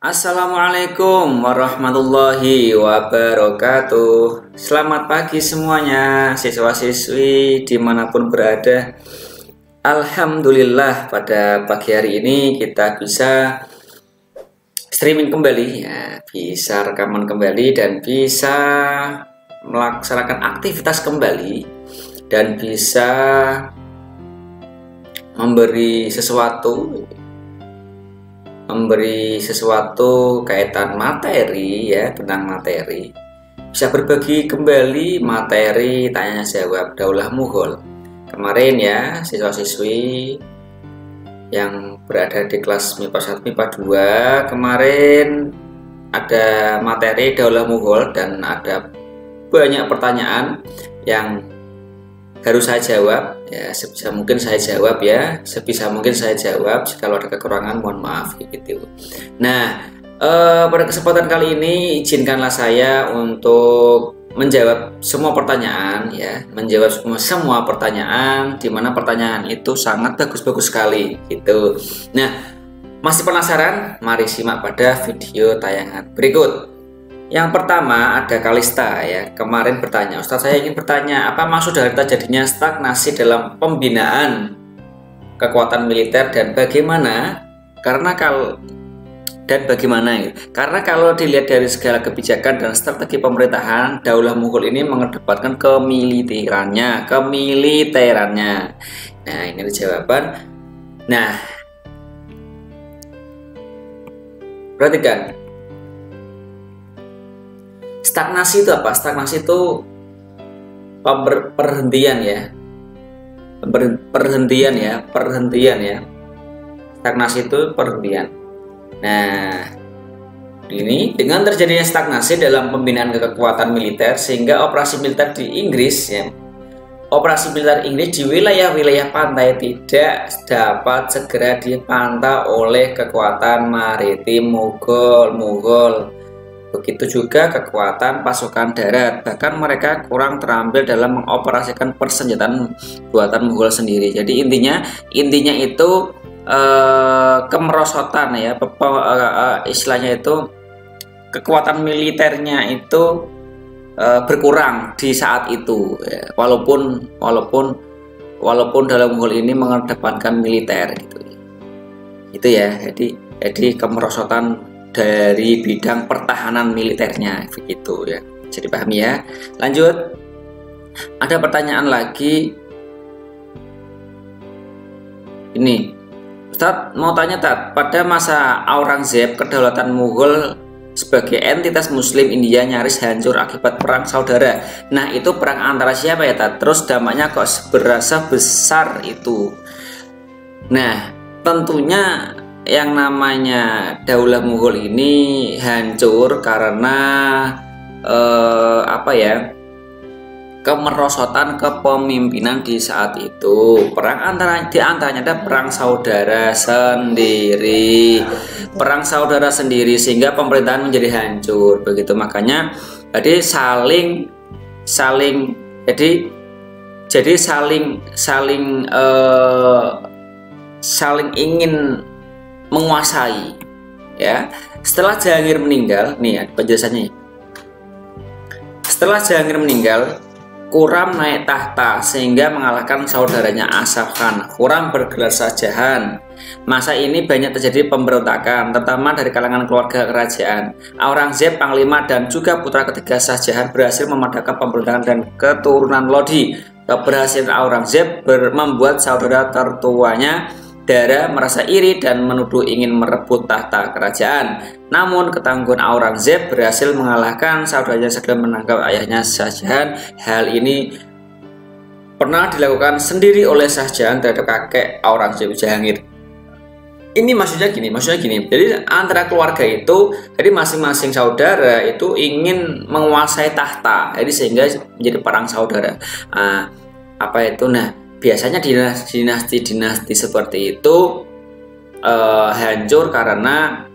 Assalamualaikum warahmatullahi wabarakatuh. Selamat pagi semuanya, siswa-siswi dimanapun berada. Alhamdulillah pada pagi hari ini kita bisa streaming kembali ya, bisa rekaman kembali dan bisa melaksanakan aktivitas kembali dan bisa memberi sesuatu kaitan materi ya, tentang materi, bisa berbagi kembali materi tanya jawab Daulah Mughal kemarin ya, siswa-siswi yang berada di kelas MIPA 1 MIPA 2 kemarin ada materi Daulah Mughal dan ada banyak pertanyaan yang harus saya jawab ya, sebisa mungkin saya jawab ya, sebisa mungkin saya jawab. Kalau ada kekurangan mohon maaf gitu. Nah, pada kesempatan kali ini izinkanlah saya untuk menjawab semua pertanyaan ya, menjawab semua pertanyaan, di mana pertanyaan itu sangat bagus-bagus sekali gitu. Nah, masih penasaran? Mari simak pada video tayangan berikut. Yang pertama ada Kalista ya, kemarin bertanya, Ustaz saya ingin bertanya apa maksud dari terjadinya stagnasi dalam pembinaan kekuatan militer dan bagaimana? Karena kalau dilihat dari segala kebijakan dan strategi pemerintahan, Daulah Mughal ini mengedepankan kemiliterannya. Nah, ini jawaban. Nah, perhatikan. Stagnasi itu apa? Stagnasi itu perhentian ya. Stagnasi itu perhentian. Nah, ini dengan terjadinya stagnasi dalam pembinaan kekuatan militer sehingga operasi militer di Inggris ya, operasi militer Inggris di wilayah-wilayah pantai tidak dapat segera dipantau oleh kekuatan maritim Mughal. Begitu juga kekuatan pasukan darat, bahkan mereka kurang terampil dalam mengoperasikan persenjataan buatan Mughal sendiri. Jadi intinya itu kemerosotan ya, istilahnya itu kekuatan militernya itu berkurang di saat itu ya. Walaupun dalam Mughal ini mengedepankan militer gitu ya. Jadi kemerosotan dari bidang pertahanan militernya begitu ya, jadi pahami ya. Lanjut, ada pertanyaan lagi ini, Ustadz mau tanya pada masa Aurangzeb kedaulatan Mughal sebagai entitas Muslim India nyaris hancur akibat perang saudara. Nah itu perang antara siapa ya Tat? Terus dampaknya kok berasa besar itu? Nah tentunya yang namanya Daulah Mughal ini hancur karena kemerosotan kepemimpinan di saat itu. Perang antaranya ada perang saudara sendiri sehingga pemerintahan menjadi hancur begitu. Makanya jadi saling ingin menguasai ya. Setelah Jahangir meninggal nih ya penjelasannya. Setelah Jahangir meninggal, Khurram naik tahta sehingga mengalahkan saudaranya Asaf Khan. Khurram bergelar Shah Jahan. Masa ini banyak terjadi pemberontakan, terutama dari kalangan keluarga kerajaan. Aurangzeb, panglima dan juga putra ketiga Shah Jahan berhasil memadamkan pemberontakan dan keturunan Lodi. Keberhasilan Aurangzeb membuat saudara tertuanya Dara merasa iri dan menuduh ingin merebut tahta kerajaan. Namun ketangguhan Aurangzeb berhasil mengalahkan saudaranya segera menangkap ayahnya Shah Jahan. Hal ini pernah dilakukan sendiri oleh Shah Jahan terhadap kakek Aurangzeb, Jahangir. Ini maksudnya gini. Jadi antara keluarga itu, jadi masing-masing saudara itu ingin menguasai tahta. Jadi sehingga menjadi perang saudara. Biasanya dinasti seperti itu hancur karena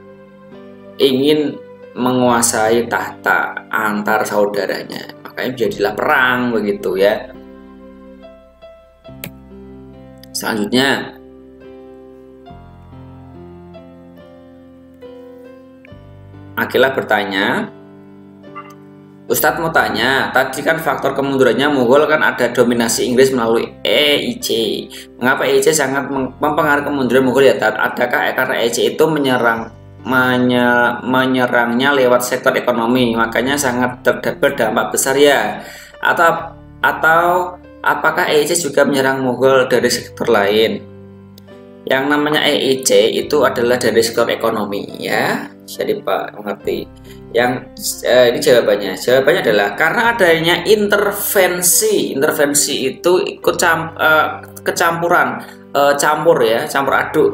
ingin menguasai tahta antar saudaranya, makanya jadilah perang begitu ya. Selanjutnya Akilah bertanya, Ustadz mau tanya, tadi kan faktor kemundurannya Mughal kan ada dominasi Inggris melalui EIC. Mengapa EIC sangat mempengaruhi kemunduran Mughal ya? Adakah karena EIC itu menyerangnya lewat sektor ekonomi, makanya sangat berdampak besar ya? Atau apakah EIC juga menyerang Mughal dari sektor lain? Yang namanya EIC itu adalah dari sektor ekonomi ya, jadi Pak mengerti. Ini jawabannya adalah karena adanya intervensi itu ikut campur aduk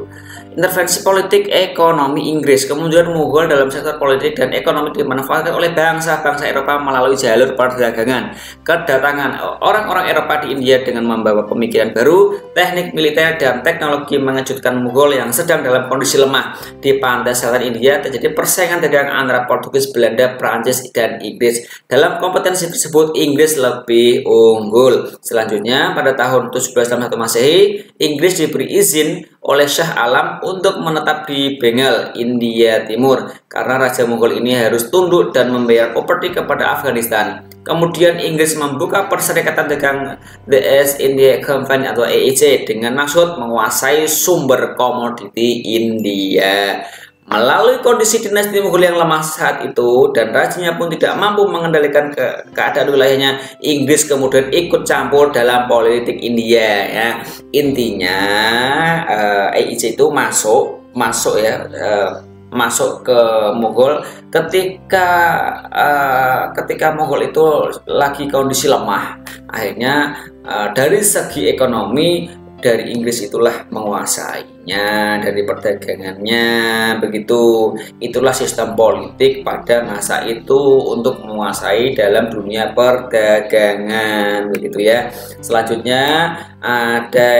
intervensi politik ekonomi Inggris. Kemudian Mughal dalam sektor politik dan ekonomi dimanfaatkan oleh bangsa-bangsa Eropa melalui jalur perdagangan. Kedatangan orang-orang Eropa di India dengan membawa pemikiran baru, teknik militer dan teknologi mengejutkan Mughal yang sedang dalam kondisi lemah. Di pantai selatan India terjadi persaingan dagang antara Portugis, Belanda, Prancis dan Inggris. Dalam kompetensi tersebut Inggris lebih unggul. Selanjutnya pada tahun 1761 Masehi, Inggris diberi izin oleh Shah Alam untuk menetap di Bengal, India Timur, karena Raja Mughal ini harus tunduk dan membayar properti kepada Afghanistan. Kemudian Inggris membuka perserikatan dagang The East India Company atau EIC dengan maksud menguasai sumber komoditi India. Melalui kondisi dinasti Mughal yang lemah saat itu dan rajanya pun tidak mampu mengendalikan keadaan wilayahnya, Inggris kemudian ikut campur dalam politik India ya. Intinya EIC itu masuk ke Mughal ketika Mughal itu lagi kondisi lemah. Akhirnya dari segi ekonomi dari Inggris itulah menguasainya, dari perdagangannya begitu. Itulah sistem politik pada masa itu untuk menguasai dalam dunia perdagangan begitu ya. Selanjutnya ada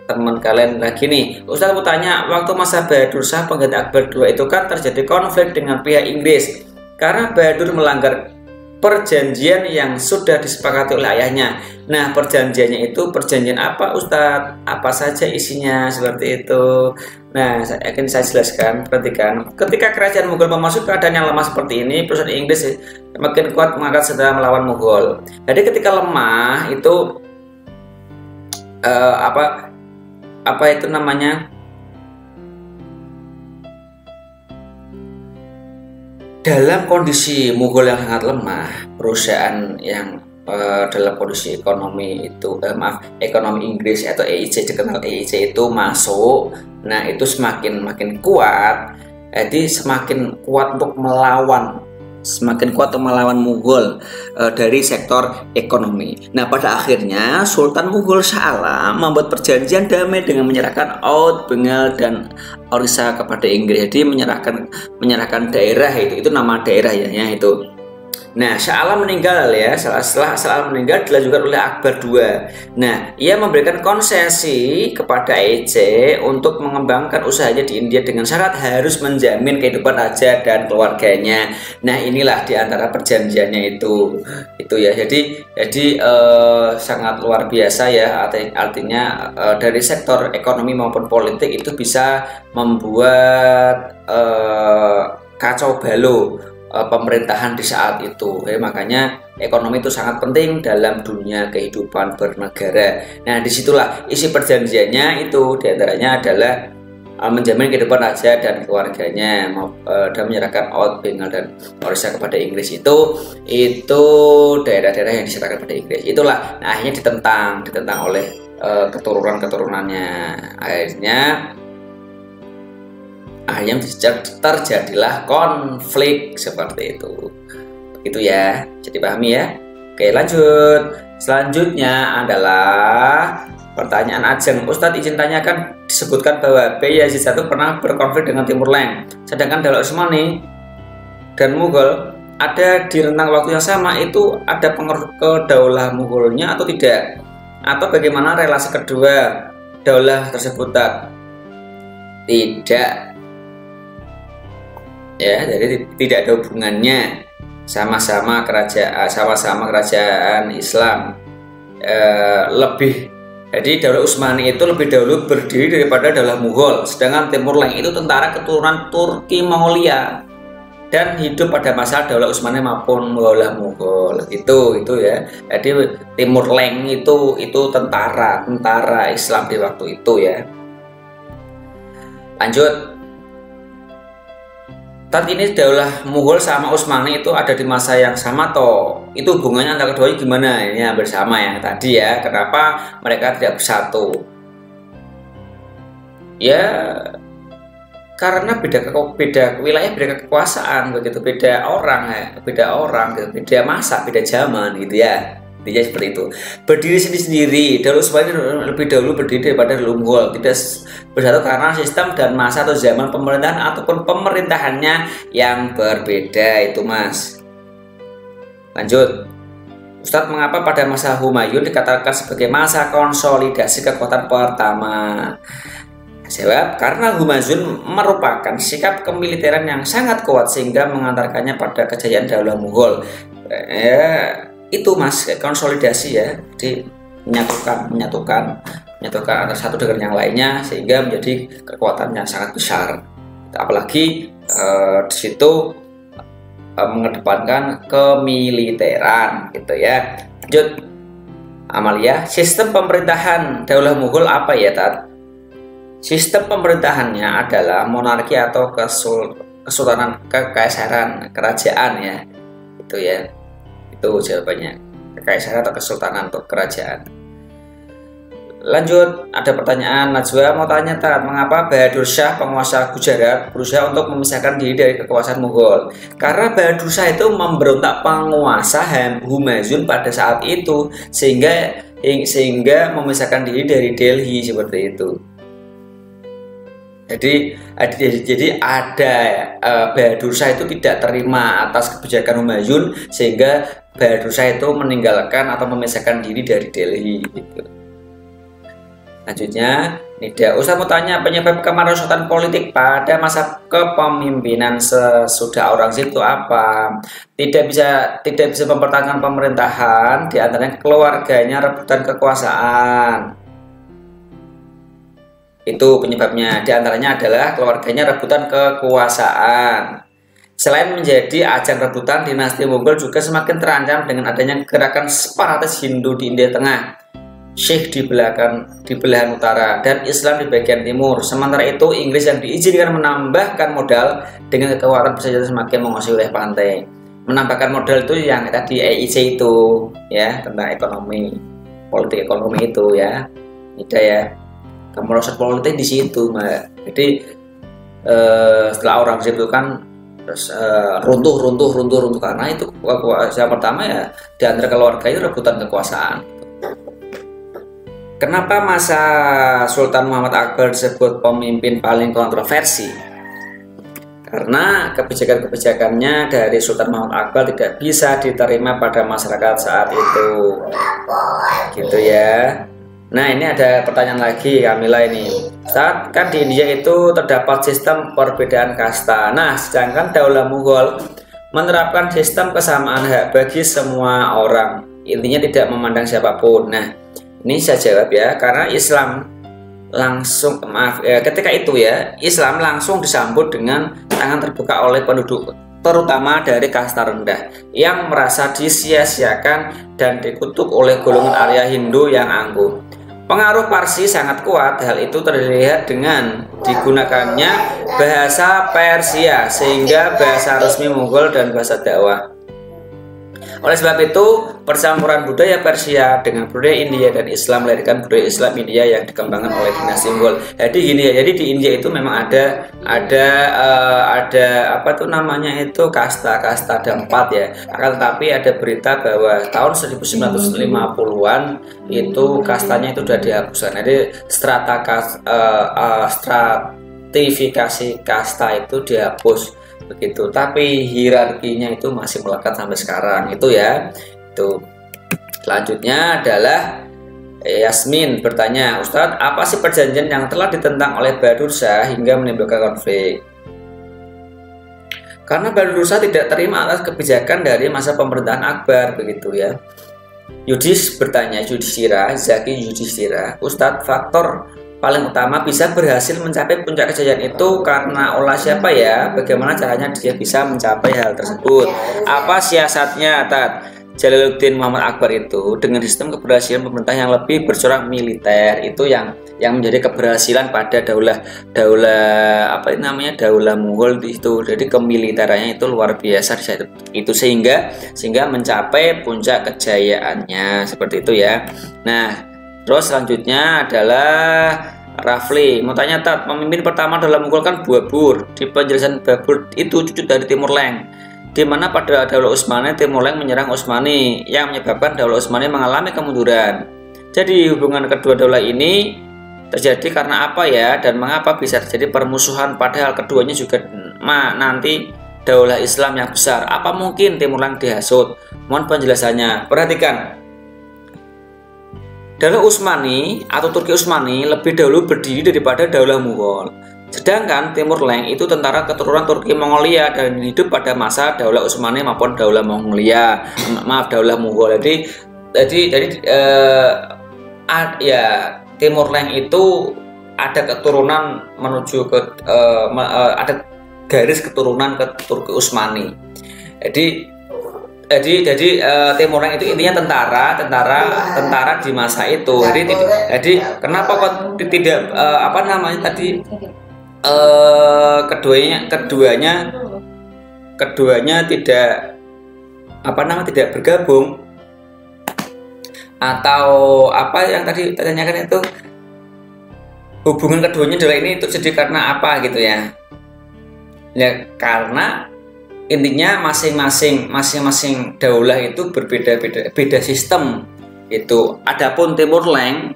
teman kalian lagi nih, Ustaz mau tanya, waktu masa Bahadur Shah pengganti Akbar II itu kan terjadi konflik dengan pihak Inggris karena Bahadur melanggar perjanjian yang sudah disepakati oleh ayahnya. Nah, perjanjiannya itu perjanjian apa Ustadz? Apa saja isinya seperti itu? Nah, akan saya jelaskan. Perhatikan, ketika kerajaan Mughal memasuki keadaan yang lemah seperti ini, perusahaan Inggris semakin kuat mengangkat senjata melawan Mughal. Jadi ketika lemah itu apa itu namanya? Dalam kondisi Mughal yang sangat lemah, perusahaan yang dalam kondisi ekonomi itu, ekonomi Inggris atau EIC, dikenal EIC itu masuk. Nah, itu semakin kuat, jadi semakin kuat untuk melawan Mughal dari sektor ekonomi. Nah, pada akhirnya Sultan Mughal Shah Alam membuat perjanjian damai dengan menyerahkan Oudh, Bengal dan Orissa kepada Inggris. Jadi menyerahkan daerah itu nama daerah ya itu. Nah, Shah Alam meninggal ya. Setelah Shah Alam meninggal dilanjutkan oleh Akbar II. Nah, ia memberikan konsesi kepada EIC untuk mengembangkan usahanya di India dengan syarat harus menjamin kehidupan raja dan keluarganya. Nah, inilah diantara perjanjiannya itu ya. Jadi sangat luar biasa ya. Artinya dari sektor ekonomi maupun politik itu bisa membuat kacau balau pemerintahan di saat itu. Makanya ekonomi itu sangat penting dalam dunia kehidupan bernegara. Nah, disitulah isi perjanjiannya itu diantaranya adalah menjamin kehidupan raja dan keluarganya dan menyerahkan Oudh, Bengal dan Orissa kepada Inggris. Itu daerah-daerah yang diserahkan kepada Inggris. Itulah, nah, akhirnya ditentang oleh keturunannya. Akhirnya terjadilah konflik seperti itu. Begitu ya, jadi pahami ya. Oke, lanjut. Selanjutnya adalah pertanyaan Ajeng. Ustadz izin tanyakan, disebutkan bahwa Bayazid I pernah berkonflik dengan Timur Leng, sedangkan Daula Utsmani dan Mughal ada di rentang waktu yang sama. Itu ada pengaruh ke daulah Mughalnya atau tidak? Atau bagaimana relasi kedua daulah tersebut? Tidak ya, jadi tidak ada hubungannya. Sama-sama kerajaan Islam. Jadi Daulah Utsmani itu lebih dahulu berdiri daripada Daulah Mughal, sedangkan Timur Leng itu tentara keturunan Turki Mongolia. dan hidup pada masa Daulah Utsmaniyah maupun Daulah Mughal. Itu ya. Jadi Timur Leng itu tentara Islam di waktu itu ya. Lanjut. Saat ini Daulah Mughal sama Utsmani itu ada di masa yang sama toh. Itu hubungannya antara keduanya gimana? Ini hampir sama yang tadi ya. Kenapa mereka tidak bersatu? Ya karena beda wilayah, beda kekuasaan begitu, beda orang, gitu, beda masa, beda zaman gitu ya. Intinya seperti itu. Berdiri sendiri-sendiri. Daulah Utsmaniyah lebih dahulu berdiri daripada Daulah Mughal. Tidak bersatu karena sistem dan masa atau zaman pemerintahan ataupun pemerintahannya yang berbeda itu, Mas. Lanjut. Ustadz, mengapa pada masa Humayun dikatakan sebagai masa konsolidasi kekuatan pertama? Jawab, karena Humayun merupakan sikap kemiliteran yang sangat kuat sehingga mengantarkannya pada kejayaan Daulah Mughal. Itu Mas, konsolidasi ya, jadi menyatukan antara satu dengan yang lainnya sehingga menjadi kekuatan yang sangat besar. Apalagi di situ mengedepankan kemiliteran gitu ya. Lanjut, Amalia, sistem pemerintahan Daulah Mughal apa ya, Tat? Sistem pemerintahannya adalah monarki atau kesultanan, kekaisaran, kerajaan ya. Itu ya. Itu jawabannya, kekaisaran atau kesultanan atau kerajaan. Lanjut, ada pertanyaan Najwa mau tanya, Tat, mengapa Bahadur Shah penguasa Gujarat berusaha untuk memisahkan diri dari kekuasaan Mughal? Karena Bahadur Shah itu memberontak penguasa Humayun pada saat itu sehingga memisahkan diri dari Delhi seperti itu. Jadi ada Bahadur Shah itu tidak terima atas kebijakan Humayun sehingga Bahadur Shah itu meninggalkan atau memisahkan diri dari Delhi gitu. Lanjutnya, Nida, Ustaz mau tanya penyebab kemerosotan politik pada masa kepemimpinan sesudah Aurangzeb itu apa? Tidak bisa mempertahankan pemerintahan, di antaranya keluarganya rebutan kekuasaan. Itu penyebabnya, di antaranya adalah keluarganya rebutan kekuasaan. Selain menjadi ajang rebutan, dinasti Mughal juga semakin terancam dengan adanya gerakan separatis Hindu di India Tengah, Sikh di belahan utara, dan Islam di bagian timur. Sementara itu, Inggris yang diizinkan menambahkan modal dengan kekuatan bersenjata semakin menguasai wilayah pantai. Menambahkan modal itu yang tadi EIC itu, ya, tentang politik ekonomi itu ya. Tidak ya. Kemerosot politik di situ, Mbak. Jadi setelah Aurangzeb itu kan terus runtuh karena itu yang pertama ya di antara keluarga itu rebutan kekuasaan. Kenapa masa Sultan Muhammad Akbar disebut pemimpin paling kontroversi? Karena kebijakan-kebijakannya dari Sultan Muhammad Akbar tidak bisa diterima pada masyarakat saat itu, gitu ya. Nah, ini ada pertanyaan lagi, Kamila ini. Saat kan di India itu terdapat sistem perbedaan kasta. Nah, sedangkan Daulah Mughal menerapkan sistem kesamaan hak bagi semua orang. Intinya tidak memandang siapapun. Nah, ini saya jawab ya, karena Islam langsung ketika itu ya, Islam langsung disambut dengan tangan terbuka oleh penduduk, terutama dari kasta rendah yang merasa disia-siakan dan dikutuk oleh golongan Arya Hindu yang angkuh. Pengaruh Parsi sangat kuat, hal itu terlihat dengan digunakannya bahasa Persia sehingga bahasa resmi Mughal dan bahasa dakwah. Oleh sebab itu, percampuran budaya Persia dengan budaya India dan Islam melahirkan budaya Islam India yang dikembangkan oleh dinasti Mughal. Jadi gini ya, jadi di India itu memang ada apa tuh namanya itu kasta ada 4 ya. Akan tetapi ada berita bahwa tahun 1950-an itu kastanya itu sudah dihapuskan. Jadi stratifikasi kasta itu dihapus begitu, tapi hierarkinya itu masih melekat sampai sekarang itu ya. Itu selanjutnya adalah Yasmin bertanya, Ustadz, apa sih perjanjian yang telah ditentang oleh Bahadur Shah hingga menimbulkan konflik? Karena Bahadur Shah tidak terima atas kebijakan dari masa pemerintahan Akbar begitu ya. Yudhishthira, Zaki Yudhishthira, Ustadz, faktor paling utama bisa berhasil mencapai puncak kejayaan itu karena olah siapa ya? Bagaimana caranya dia bisa mencapai hal tersebut? Apa siasatnya, Tat? Jalaluddin Muhammad Akbar itu dengan sistem keberhasilan pemerintah yang lebih bercorak militer itu yang menjadi keberhasilan pada daulah Mughal itu. Jadi kemiliterannya itu luar biasa itu sehingga mencapai puncak kejayaannya seperti itu ya. Nah, terus selanjutnya adalah Rafli. Mau tanya, Tat, pemimpin pertama dalam Mughal kan Babur. Di penjelasan Babur itu cucu dari Timur Leng, di mana pada Daulah Utsmani Timur Leng menyerang Utsmani yang menyebabkan Daulah Utsmani mengalami kemunduran. Jadi hubungan kedua daulah ini terjadi karena apa ya, dan mengapa bisa terjadi permusuhan padahal keduanya juga nanti daulah Islam yang besar? Apa mungkin Timur Leng dihasut? Mohon penjelasannya. Perhatikan, Daulah Utsmani atau Turki Utsmani lebih dahulu berdiri daripada Daulah Mughal. Sedangkan Timur Leng itu tentara keturunan Turki Mongolia dan hidup pada masa Daulah Utsmani maupun Daulah Mongolia. Daulah Mughal. Ya, Timur Leng itu ada keturunan menuju ke ada garis keturunan ke Turki Utsmani. Jadi Timur Leng itu intinya tentara di masa itu. Jadi kenapa kok tidak keduanya tidak tidak bergabung, atau apa yang tadi ditanyakan itu, hubungan keduanya adalah ini itu jadi karena apa gitu ya. Ya karena intinya masing-masing daulah itu beda sistem itu. Adapun Timur Leng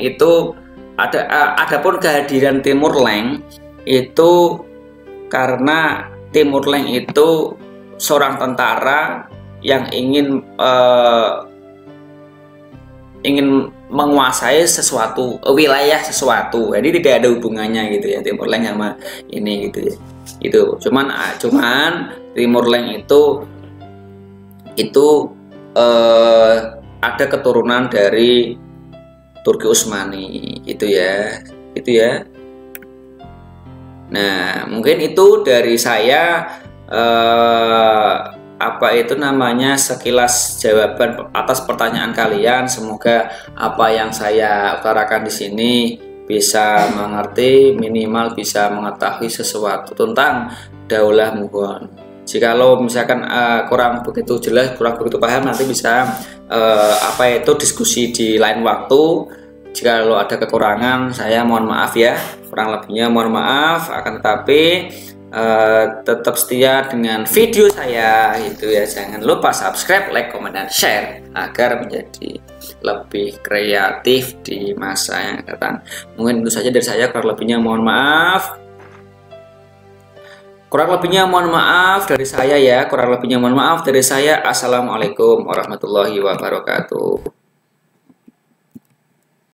itu adapun kehadiran Timur Leng itu karena Timur Leng itu seorang tentara yang ingin menguasai wilayah sesuatu. Jadi tidak ada hubungannya gitu ya Timur Leng sama ini gitu ya. Itu cuman Timur Leng itu ada keturunan dari Turki Utsmani gitu ya. Nah, mungkin itu dari saya sekilas jawaban atas pertanyaan kalian. Semoga apa yang saya utarakan di sini bisa mengerti, minimal bisa mengetahui sesuatu tentang Daulah Mughal. Jikalau misalkan kurang begitu jelas, kurang begitu paham, nanti bisa diskusi di lain waktu. Jikalau ada kekurangan, saya mohon maaf ya, kurang lebihnya mohon maaf. Akan tetapi tetap setia dengan video saya itu ya. Jangan lupa subscribe, like, komen, dan share agar menjadi lebih kreatif di masa yang akan datang. Mungkin itu saja dari saya, kurang lebihnya mohon maaf. Assalamualaikum warahmatullahi wabarakatuh.